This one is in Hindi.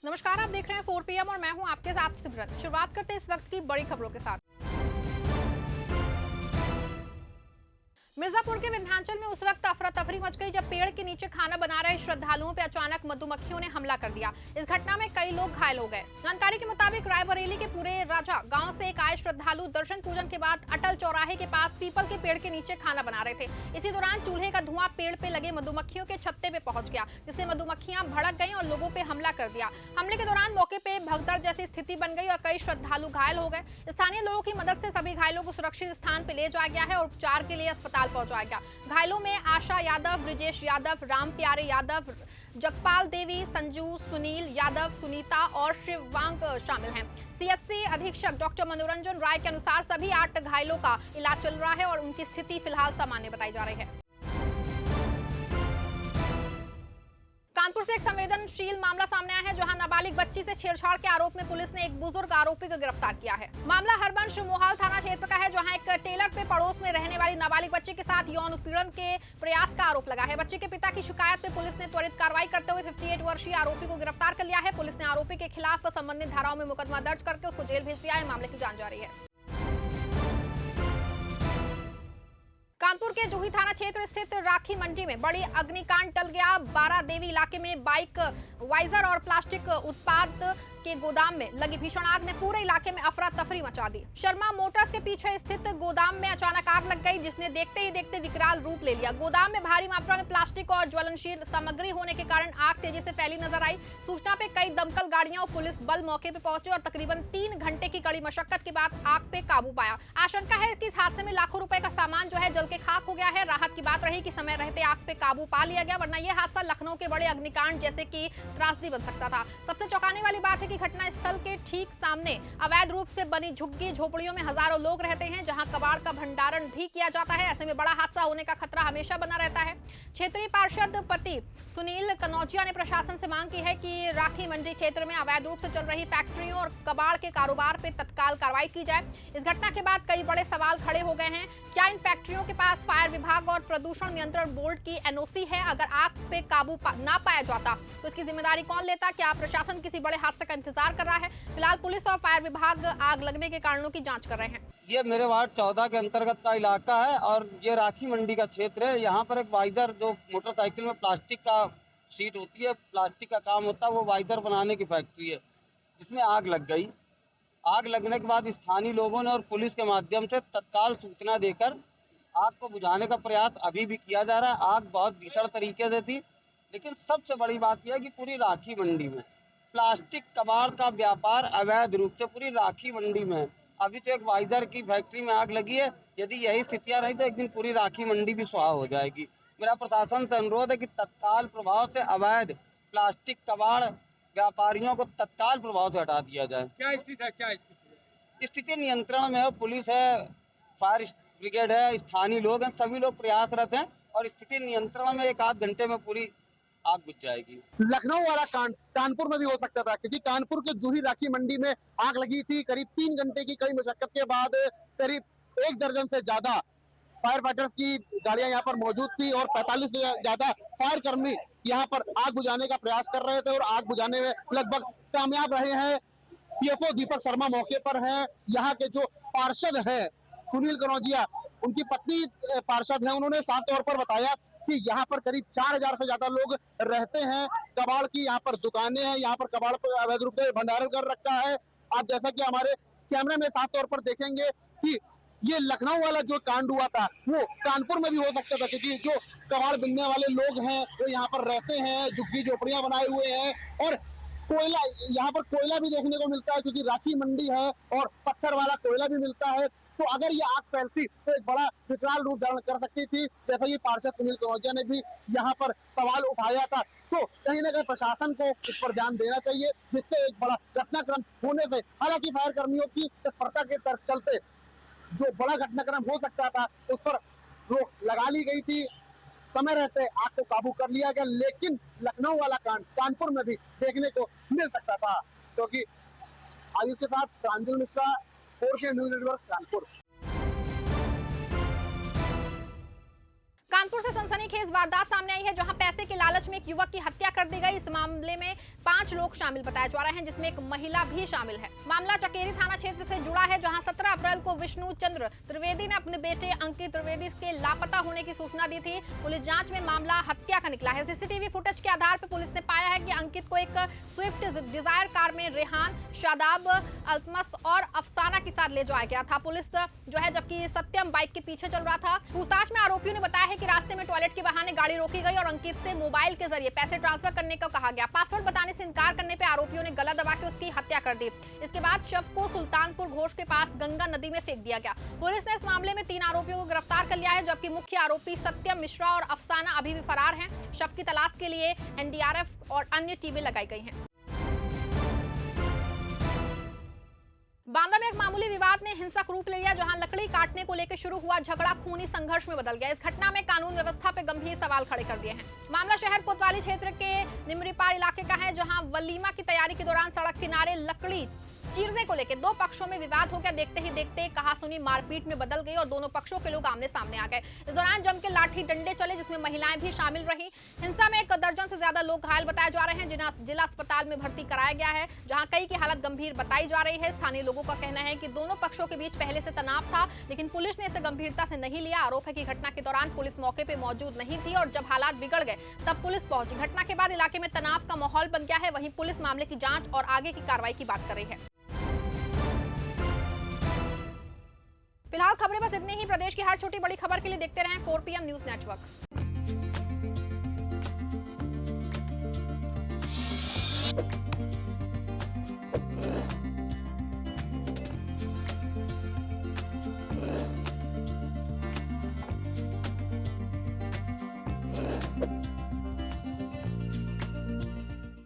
नमस्कार, आप देख रहे हैं 4 PM और मैं हूं आपके साथ सिमरन। शुरुआत करते हैं इस वक्त की बड़ी खबरों के साथ। मिर्जापुर के विंध्याचल में उस वक्त अफरा तफरी मच गई जब पेड़ के नीचे खाना बना रहे श्रद्धालुओं पर अचानक मधुमक्खियों ने हमला कर दिया। इस घटना में कई लोग घायल हो गए। जानकारी के मुताबिक रायबरेली के पूरे राजा गांव से एक आए श्रद्धालु दर्शन पूजन के बाद अटल चौराहे के पास पीपल के पेड़ के नीचे खाना बना रहे थे। इसी दौरान चूल्हे का धुआं पेड़ पे लगे मधुमक्खियों के छत्ते पे पहुंच गया, जिससे मधुमक्खियां भड़क गईं और लोगों पे हमला कर दिया। हमले के दौरान मौके पे भगदड़ जैसी स्थिति बन गई और कई श्रद्धालु घायल हो गए। स्थानीय लोगों की मदद से सभी घायलों को सुरक्षित स्थान पे ले जाया गया है और उपचार के लिए अस्पताल पहुंचाया गया। घायलों में आशा यादव, ब्रिजेश यादव, राम प्यारे यादव, जगपाल देवी, संजू, सुनील यादव, सुनीता और शिवांग शामिल हैं। सीएचसी अधीक्षक डॉक्टर मनोरंजन राय के अनुसार सभी 8 घायलों का इलाज चल रहा है और उनकी स्थिति फिलहाल सामान्य बताई जा रही है। कानपुर से एक संवेदनशील मामला सामने आया है, जहां नाबालिग बच्ची से छेड़छाड़ के आरोप में पुलिस ने एक बुजुर्ग आरोपी को गिरफ्तार किया है। मामला हरबंश मोहाल थाना क्षेत्र का है, जहां एक टेलर पे पड़ोस में रहने वाली नाबालिग बच्ची के साथ यौन उत्पीड़न के प्रयास का आरोप लगा है। बच्ची के पिता की शिकायत पे पुलिस ने त्वरित कार्रवाई करते हुए 58 वर्षीय आरोपी को गिरफ्तार कर लिया है। पुलिस ने आरोपी के खिलाफ संबंधित धाराओं में मुकदमा दर्ज करके उसको जेल भेज दिया है। मामले की जांच जारी है। कानपुर के जूही थाना क्षेत्र स्थित राखी मंडी में बड़ी अग्निकांड टल गया। बारा देवी इलाके में बाइक वाइजर और प्लास्टिक उत्पाद के गोदाम में लगी भीषण आग ने पूरे इलाके में अफरा तफरी मचा दी। शर्मा मोटर्स के पीछे स्थित गोदाम में अचानक आग लग गई, जिसने देखते ही देखते विकराल रूप ले लिया। गोदाम में भारी मात्रा में प्लास्टिक और ज्वलनशील सामग्री होने के कारण आग तेजी से फैली नजर आई। सूचना पे कई दमकल गाड़ियां और पुलिस बल मौके पे पहुंचे और तकरीबन 3 घंटे की कड़ी मशक्कत के बाद आग पे काबू पाया। आशंका है कि इस हादसे में लाखों रुपए का सामान जो है जल के खाक हो गया है। राहत की बात रही कि समय रहते आग पे काबू पा लिया गया, वरना यह हादसा लखनऊ के बड़े अग्निकांड जैसे कि त्रासदी बन सकता था। सबसे चौंकाने वाली बात है कि घटना स्थल के ठीक सामने अवैध रूप से बनी झुग्गी झोपड़ियों में हजारों लोग रहते हैं, जहां कबाड़ का भंडारण भी किया जाता है। ऐसे में बड़ा हादसा होने का खतरा हमेशा बना रहता है। क्षेत्रीय पार्षद पति सुनील कनौजिया ने प्रशासन से मांग की है कि राखी मंडी क्षेत्र में अवैध रूप से चल रही फैक्ट्रियों और कबाड़ के कारोबार पे तत्काल कार्रवाई की जाए। इस घटना के बाद कई बड़े सवाल खड़े हो गए हैं। क्या इन फैक्ट्रियों के पास फायर विभाग और प्रदूषण नियंत्रण बोर्ड की एनओसी है? अगर आग पे काबू ना पाया जाता तो इसकी जिम्मेदारी कौन लेता? क्या प्रशासन किसी बड़े हादसे का इंतजार कर रहा है? फिलहाल पुलिस और फायर विभाग आग लगने के कारणों की जांच कर रहे हैं। ये मेरे वार्ड 14 के अंतर्गत का इलाका है और ये राखी मंडी का क्षेत्र है। यहाँ पर एक वाइजर जो मोटरसाइकिल में प्लास्टिक का शीट होती है, प्लास्टिक का काम होता है, वो वाइजर बनाने की फैक्ट्री है, जिसमें आग लग गई। आग लगने के बाद स्थानीय लोगों ने और पुलिस के माध्यम से तत्काल सूचना देकर आग को बुझाने का प्रयास अभी भी किया जा रहा है। आग बहुत भीषण तरीके से थी, लेकिन सबसे बड़ी बात यह है कि पूरी राखी मंडी में प्लास्टिक कबाड़ का व्यापार अवैध रूप से पूरी राखी मंडी में है। अभी तो एक वाइजर की फैक्ट्री में आग लगी है। यदि यही स्थितियां रही तो एक दिन पूरी राखी मंडी भी सुहा हो जाएगी। मेरा प्रशासन से अनुरोध है कि तत्काल प्रभाव से अवैध प्लास्टिक कबाड़ व्यापारियों को तत्काल प्रभाव से हटा दिया जाए। क्या स्थिति है? क्या स्थिति नियंत्रण में है। पुलिस है, फायर ब्रिगेड है, स्थानीय लोग हैं, सभी लोग प्रयासरत हैं और स्थिति नियंत्रण में 1 आध घंटे में पूरी आग बुझ जाएगी। लखनऊ वाला कांड कानपुर में भी हो सकता था, क्योंकि कानपुर के जूही राखी मंडी में आग लगी थी। करीब 3 घंटे की कड़ी मशक्कत के बाद करीब 1 दर्जन से ज्यादा फायर फाइटर्स की गाड़ियां यहाँ पर मौजूद थी और 45 से ज्यादा फायर कर्मी यहाँ पर आग बुझाने का प्रयास कर रहे थे और आग बुझाने में लगभग कामयाब रहे हैं। सीएफओ दीपक शर्मा मौके पर हैं। यहाँ के जो पार्षद हैं सुनील कनौजिया, उनकी पत्नी पार्षद हैं, उन्होंने साफ तौर पर बताया कि यहाँ पर करीब 4000 से ज्यादा लोग रहते हैं। कबाड़ की यहाँ पर दुकानें हैं, यहाँ पर कबाड़ पर अवैध रूप से भंडारण कर रखा है। आप जैसा कि हमारे कैमरे में साफ तौर पर देखेंगे कि ये लखनऊ वाला जो कांड हुआ था वो कानपुर में भी हो सकता था, क्योंकि जो कबाड़ बिनने वाले लोग हैं वो यहाँ पर रहते हैं, झुग्गी झोपड़ियां बनाए हुए हैं और कोयला, यहाँ पर कोयला भी देखने को मिलता है क्योंकि राखी मंडी है और पत्थर वाला कोयला भी मिलता है। तो अगर ये आग फैलती तो एक बड़ा विकराल रूप धारण कर सकती थी, जैसा कि पार्षद सुनील कनौजिया ने भी यहाँ पर सवाल उठाया था। तो कहीं ना कहीं प्रशासन को इस पर ध्यान देना चाहिए, जिससे एक बड़ा घटनाक्रम होने से, हालांकि फायर कर्मियों की तत्परता के चलते जो बड़ा घटनाक्रम हो सकता था उस पर रोक लगा ली गई थी। समय रहते आग को काबू कर लिया गया, लेकिन लखनऊ वाला कांड कानपुर में भी देखने को मिल सकता था। क्योंकि आयुष के साथ Pranjal Mishra, 4K news network, Kanpur. Kanpur से सनसनीखेज वारदात सामने आई है, जहां पैसे के लालच में एक युवक की हत्या कर दी गई। इस मामले में 5 लोग शामिल बताए जा रहे हैं, जिसमें एक महिला भी शामिल है। मामला चकेरी थाना क्षेत्र से जुड़ा है, जहां 17 अप्रैल को विष्णु चंद्र त्रिवेदी ने अपने बेटे अंकित त्रिवेदी के लापता होने की सूचना दी थी। पुलिस जांच में मामला हत्या का निकला है। सीसीटीवी फुटेज के आधार पर पुलिस ने पाया है कि अंकित को एक स्विफ्ट डिजायर कार में रेहान, शादाब, अल्तमस और अफसाना के साथ ले जाया गया था। पुलिस जो है, जबकि सत्यम बाइक के पीछे चल रहा था। पूछताछ में आरोपियों ने बताया है कि रास्ते में टॉयलेट के बहाने गाड़ी रोकी गई और अंकित से मोबाइल के जरिए पैसे ट्रांसफर करने को कहा गया। पासवर्ड बताने से इनकार करने पर आरोपियों ने गला दबा के उसकी हत्या कर दी। इसके बाद शव को सुल्तानपुर घोष के पास गंगा नदी में फेंक दिया गया। पुलिस ने इस मामले में 3 आरोपियों को गिरफ्तार कर लिया है, जबकि मुख्य आरोपी सत्यम मिश्रा और अफसाना अभी भी फरार हैं। शव की तलाश के लिए एनडीआरएफ और अन्य टीमें लगाई गई हैं। बांदा में एक मामूली विवाद ने हिंसक रूप ले लिया, जहां लकड़ी काटने को लेकर शुरू हुआ झगड़ा खूनी संघर्ष में बदल गया। इस घटना में कानून व्यवस्था पर गंभीर सवाल खड़े कर दिए हैं। मामला शहर कोतवाली क्षेत्र के निमरीपार इलाके का है, जहां वलीमा की तैयारी के दौरान सड़क किनारे लकड़ी चीरने को लेकर 2 पक्षों में विवाद हो गया। देखते ही देखते कहासुनी मारपीट में बदल गई और दोनों पक्षों के लोग आमने सामने आ गए। इस दौरान जम के लाठी डंडे चले, जिसमें महिलाएं भी शामिल रही। हिंसा में 1 दर्जन से ज्यादा लोग घायल बताए जा रहे हैं, जिन्हें जिला अस्पताल में भर्ती कराया गया है, जहां कई की हालत गंभीर बताई जा रही है। स्थानीय लोगों का कहना है कि दोनों पक्षों के बीच पहले से तनाव था, लेकिन पुलिस ने इसे गंभीरता से नहीं लिया। आरोप है कि घटना के दौरान पुलिस मौके पर मौजूद नहीं थी और जब हालात बिगड़ गए तब पुलिस पहुंची। घटना के बाद इलाके में तनाव का माहौल बन गया है। वहीं पुलिस मामले की जांच और आगे की कार्रवाई की बात कर रही है। फिलहाल खबरें बस इतनी ही। प्रदेश की हर छोटी बड़ी खबर के लिए देखते रहें 4 PM न्यूज नेटवर्क।